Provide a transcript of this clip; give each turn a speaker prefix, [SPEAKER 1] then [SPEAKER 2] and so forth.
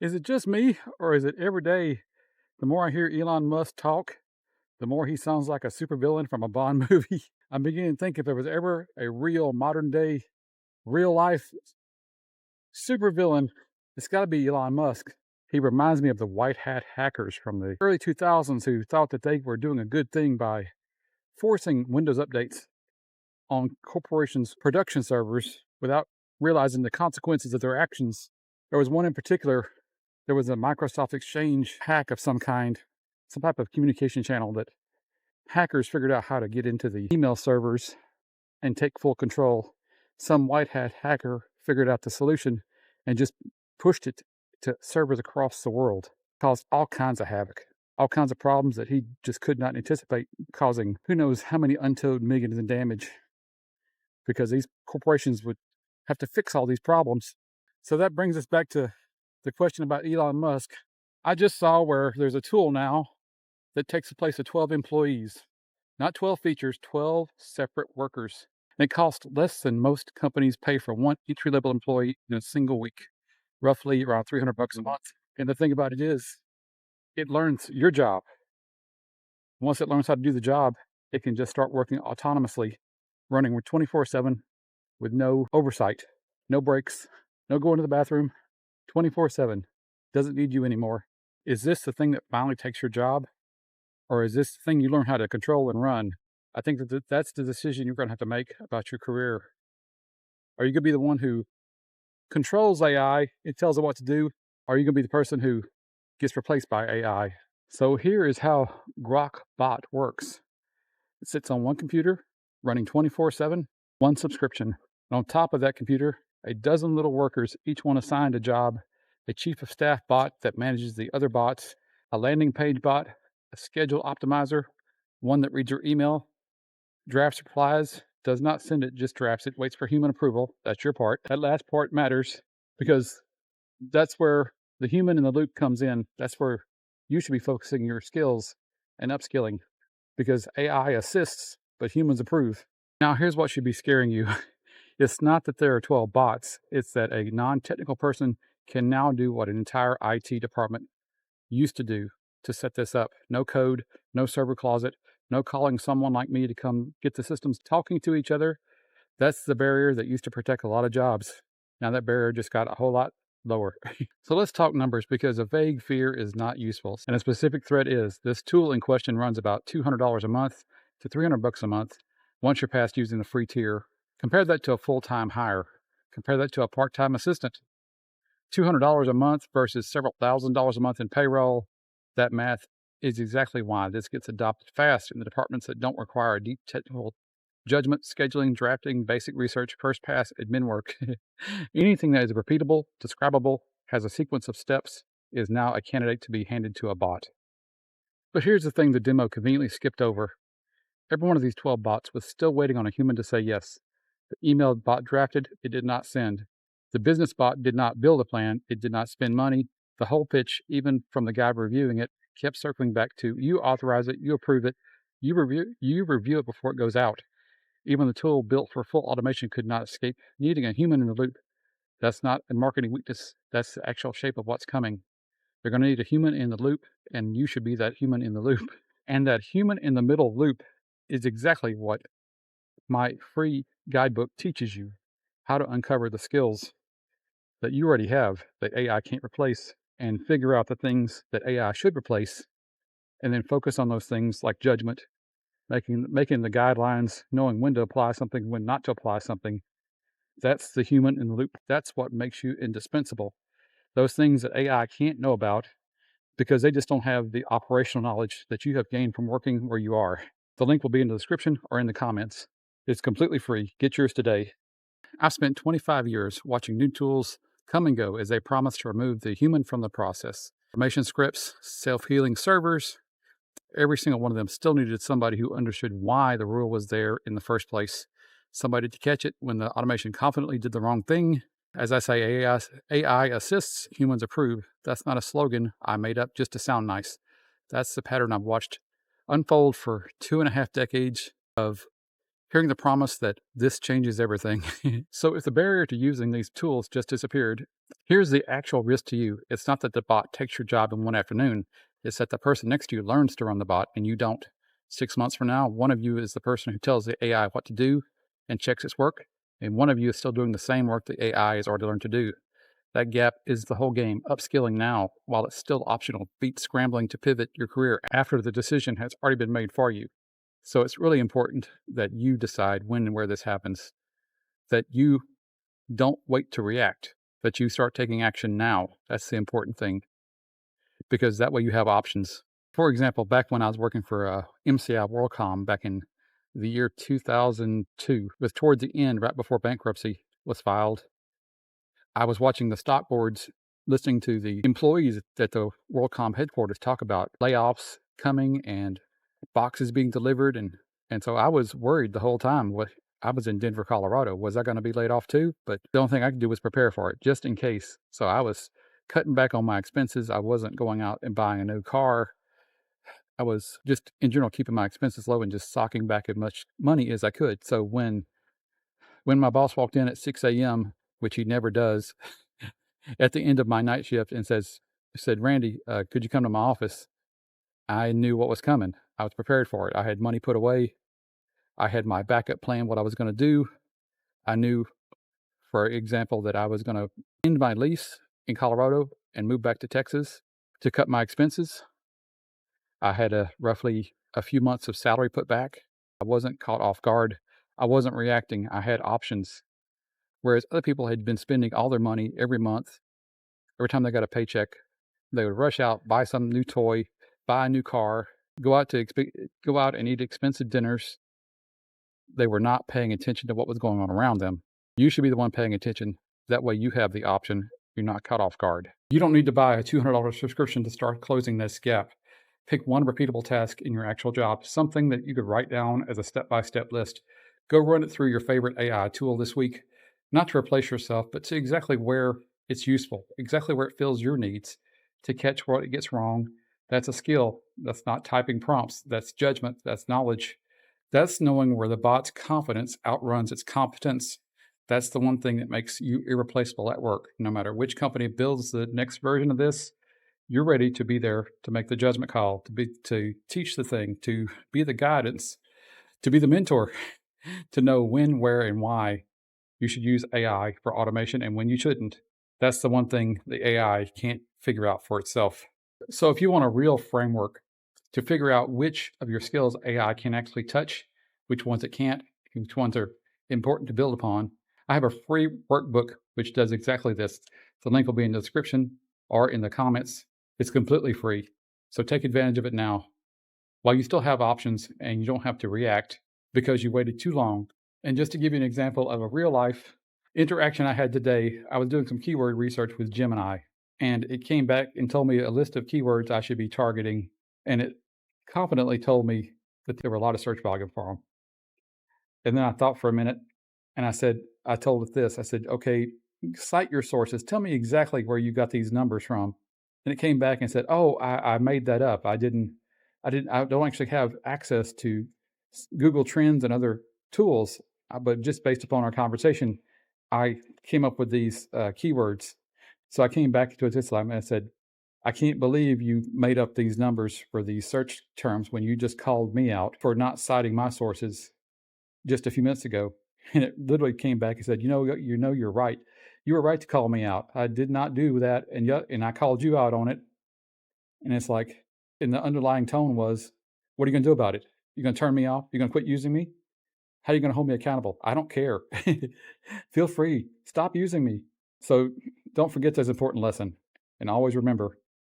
[SPEAKER 1] Is it just me, or is it every day the more I hear Elon Musk talk, the more he sounds like a supervillain from a Bond movie? I'm beginning to think if there was ever a real modern day, real life supervillain, it's got to be Elon Musk. He reminds me of the white hat hackers from the early 2000s who thought that they were doing a good thing by forcing Windows updates on corporations' production servers without realizing the consequences of their actions. There was one in particular. There was a Microsoft Exchange hack of some kind, some type of communication channel that hackers figured out how to get into the email servers and take full control. Some white hat hacker figured out the solution and just pushed it to servers across the world. Caused all kinds of havoc, all kinds of problems that he just could not anticipate, causing who knows how many untold millions in damage, because these corporations would have to fix all these problems. So that brings us back to the question about Elon Musk. I just saw where there's a tool now that takes the place of 12 employees. Not 12 features, 12 separate workers. And it costs less than most companies pay for one entry-level employee in a single week, roughly around $300 a month. And the thing about it is, it learns your job. Once it learns how to do the job, it can just start working autonomously, running 24/7 with no oversight, no breaks, no going to the bathroom, 24/7. Doesn't need you anymore. Is this the thing that finally takes your job? Or is this the thing you learn how to control and run? I think that that's the decision you're going to have to make about your career. Are you going to be the one who controls AI and tells it what to do? Or are you going to be the person who gets replaced by AI? So here is how Grok Bot works. It sits on one computer, running 24/7, one subscription. And on top of that computer, a dozen little workers, each one assigned a job, a chief of staff bot that manages the other bots, a landing page bot, a schedule optimizer, one that reads your email, drafts replies, does not send it, just drafts it, waits for human approval. That's your part. That last part matters because that's where the human in the loop comes in. That's where you should be focusing your skills and upskilling, because AI assists, but humans approve. Now, here's what should be scaring you. It's not that there are 12 bots. It's that a non-technical person can now do what an entire IT department used to do to set this up. No code, no server closet, no calling someone like me to come get the systems talking to each other. That's the barrier that used to protect a lot of jobs. Now that barrier just got a whole lot lower. So let's talk numbers, because a vague fear is not useful. And a specific threat is. This tool in question runs about $200 a month to $300 a month once you're past using the free tier. Compare that to a full-time hire. Compare that to a part-time assistant. $200 a month versus several $1,000s a month in payroll. That math is exactly why this gets adopted fast in the departments that don't require deep technical judgment, scheduling, drafting, basic research, first pass, admin work. Anything that is repeatable, describable, has a sequence of steps is now a candidate to be handed to a bot. But here's the thing the demo conveniently skipped over. Every one of these 12 bots was still waiting on a human to say yes. The email bot drafted, it did not send. The business bot did not build a plan, it did not spend money. The whole pitch, even from the guy reviewing it, kept circling back to you authorize it, you approve it, you review it before it goes out. Even the tool built for full automation could not escape needing a human in the loop. That's not a marketing weakness, that's the actual shape of what's coming. They're going to need a human in the loop, and you should be that human in the loop. And that human in the middle loop is exactly what my free guidebook teaches you: how to uncover the skills that you already have that AI can't replace, and figure out the things that AI should replace, and then focus on those things like judgment, making the guidelines, knowing when to apply something, when not to apply something. That's the human in the loop. That's what makes you indispensable. Those things that AI can't know about because they just don't have the operational knowledge that you have gained from working where you are. The link will be in the description or in the comments. It's completely free. Get yours today. I've spent 25 years watching new tools come and go as they promise to remove the human from the process. Automation scripts, self-healing servers, every single one of them still needed somebody who understood why the rule was there in the first place. Somebody to catch it when the automation confidently did the wrong thing. As I say, AI assists, humans approve. That's not a slogan I made up just to sound nice. That's the pattern I've watched unfold for 2.5 decades of hearing the promise that this changes everything. So if the barrier to using these tools just disappeared, here's the actual risk to you. It's not that the bot takes your job in one afternoon, it's that the person next to you learns to run the bot and you don't. 6 months from now, one of you is the person who tells the AI what to do and checks its work, and one of you is still doing the same work the AI has already learned to do. That gap is the whole game. Upskilling now, while it's still optional, beats scrambling to pivot your career after the decision has already been made for you. So it's really important that you decide when and where this happens, that you don't wait to react, that you start taking action now. That's the important thing, because that way you have options. For example, back when I was working for MCI WorldCom back in the year 2002, it was towards the end, right before bankruptcy was filed. I was watching the stock boards, listening to the employees at the WorldCom headquarters talk about layoffs coming and boxes being delivered, and so I was worried the whole time. What I was in Denver, Colorado. Was I going to be laid off too? But the only thing I could do was prepare for it, just in case. So I was cutting back on my expenses. I wasn't going out and buying a new car. I was just in general keeping my expenses low and just socking back as much money as I could. So when my boss walked in at 6 a.m., which he never does, at the end of my night shift and said, Randy, could you come to my office? I knew what was coming. I was prepared for it. I had money put away. I had my backup plan, what I was going to do. I knew, for example, that I was going to end my lease in Colorado and move back to Texas to cut my expenses. I had roughly a few months of salary put back. I wasn't caught off guard. I wasn't reacting. I had options. Whereas other people had been spending all their money every month. Every time they got a paycheck, they would rush out, buy some new toy, buy a new car, go out and eat expensive dinners. They were not paying attention to what was going on around them. You should be the one paying attention. That way you have the option. You're not caught off guard. You don't need to buy a $200 subscription to start closing this gap. Pick one repeatable task in your actual job, something that you could write down as a step-by-step list. Go run it through your favorite AI tool this week, not to replace yourself, but to exactly where it's useful, exactly where it fills your needs, to catch what it gets wrong. That's a skill. That's not typing prompts. That's judgment. That's knowledge. That's knowing where the bot's confidence outruns its competence. That's the one thing that makes you irreplaceable at work. No matter which company builds the next version of this, you're ready to be there to make the judgment call, to teach the thing, to be the guidance, to be the mentor, to know when, where, and why you should use AI for automation and when you shouldn't. That's the one thing the AI can't figure out for itself. So if you want a real framework to figure out which of your skills AI can actually touch, which ones it can't, which ones are important to build upon, I have a free workbook which does exactly this. The link will be in the description or in the comments. It's completely free, so take advantage of it now while you still have options and you don't have to react because you waited too long. And just to give you an example of a real life interaction I had today, I was doing some keyword research with Gemini, and it came back and told me a list of keywords I should be targeting, and it confidently told me that there were a lot of search volume for them. And then I thought for a minute, and I told it this. I said, okay, cite your sources. Tell me exactly where you got these numbers from. And it came back and said, oh, I made that up. I don't actually have access to Google Trends and other tools, but just based upon our conversation, I came up with these keywords. So I came back to it and I said, I can't believe you made up these numbers for these search terms when you just called me out for not citing my sources just a few minutes ago. And it literally came back and said, you're right. You were right to call me out. I did not do that. And I called you out on it. And it's like, and the underlying tone was, what are you going to do about it? You're going to turn me off? You're going to quit using me? How are you going to hold me accountable? I don't care. Feel free. Stop using me. So don't forget this important lesson. And always remember,